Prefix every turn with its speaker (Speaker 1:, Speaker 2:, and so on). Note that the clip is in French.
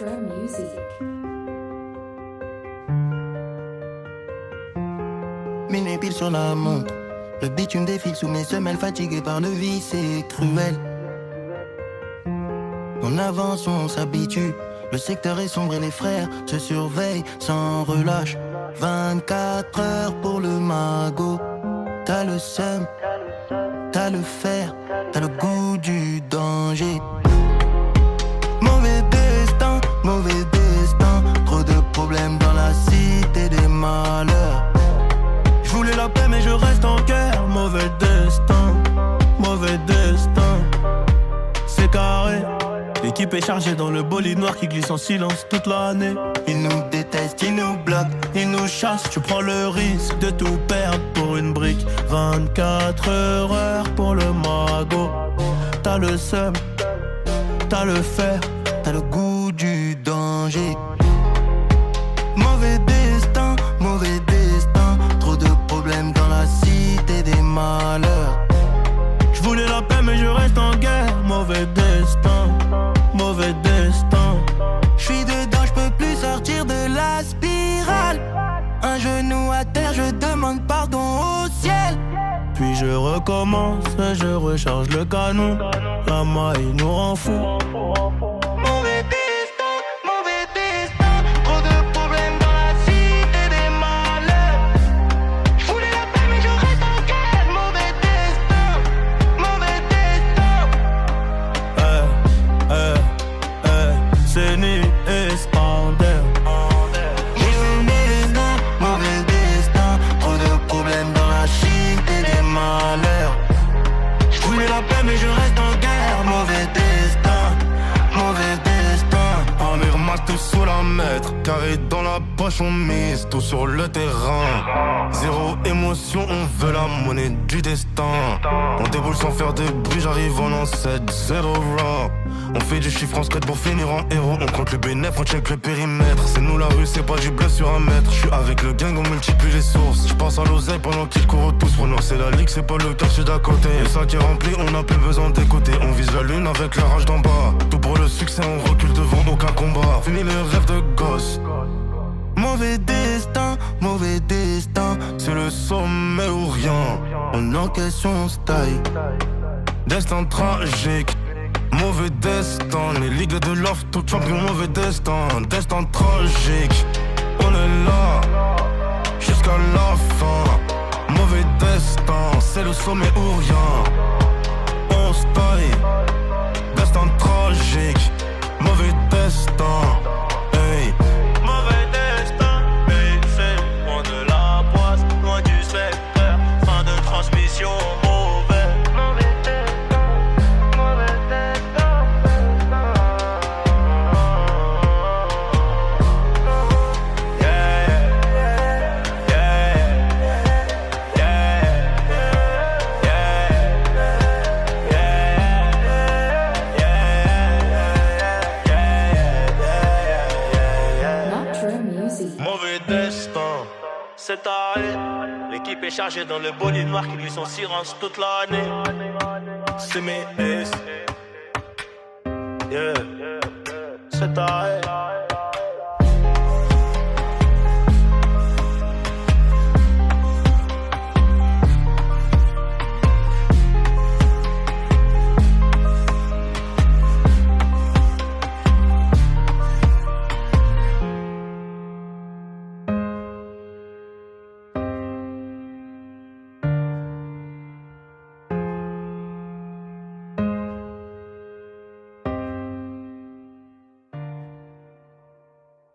Speaker 1: Metro Music.
Speaker 2: Mine pile sur la montre. Le bitume défile sous mes semelles, fatigué par le vice, c'est cruel. On avance, on s'habitue. Le secteur est sombre et les frères se surveillent sans relâche. 24 heures pour le magot. T'as le seum, t'as le fer, t'as le goût du danger. Mauvais destin, trop de problèmes dans la cité des malheurs. Je voulais la paix mais je reste en guerre. Mauvais destin, c'est carré. L'équipe est chargée dans le bolide noir qui glisse en silence toute l'année. Ils nous détestent, ils nous bloquent, ils nous chassent. Tu prends le risque de tout perdre pour une brique. 24 heures pour le magot. T'as le seum, t'as le fer, t'as le goût du danger. Mauvais destin, trop de problèmes dans la cité des malheurs. Je voulais la paix mais je reste en guerre. Mauvais destin. J'suis dedans, j'peux plus sortir de la spirale. Un genou à terre, je demande pardon au ciel. Puis je recommence, je recharge le canon. La maille nous rend fous. Mauvais destin, trop de problèmes dans la cité des malheurs. J'voulais la paix mais je reste en guerre. Mauvais destin. C'est ni escandale. Mauvais destin, trop de problèmes dans la cité des malheurs. J'voulais la paix mais je reste en guerre. Mauvais destin. Amir m'a tout sous la mètre, carré dans la poche on mise tout sur le terrain. Zéro émotion, on veut la monnaie du destin. On déboule sans faire de bruit, j'arrive en 7-0 raw. On fait du chiffre en skate pour finir en héros. On compte le bénéf, on check le périmètre. C'est nous la rue, c'est pas du bleu sur un mètre. J'suis avec le gang, on multiplie les sources. J'pense à l'oseille pendant qu'ils courent tous. Pour nous c'est la ligue, c'est pas le quartier d'à côté. Le sac est rempli, on n'a plus besoin d'écouter. On vise la lune avec la rage d'en bas. Tout pour le succès, on recule devant aucun combat. Fini le rêve de gosse. Mauvais destin, c'est le sommet ou rien. On encaisse, on se taille. Destin tragique. Mauvais destin, les ligues de l'offre, tout champion, mauvais destin tragique. On est là, jusqu'à la fin. Mauvais destin, c'est le sommet ou rien. On se taille, destin tragique. Mauvais destin, hey. Mauvais destin, hey, c'est loin de la poisse, loin du secteur. Fin de transmission. C'est taré. L'équipe est chargée dans le bolide noir qui glisse en silence toute l'année. C'est mes S. Yeah. C'est taré.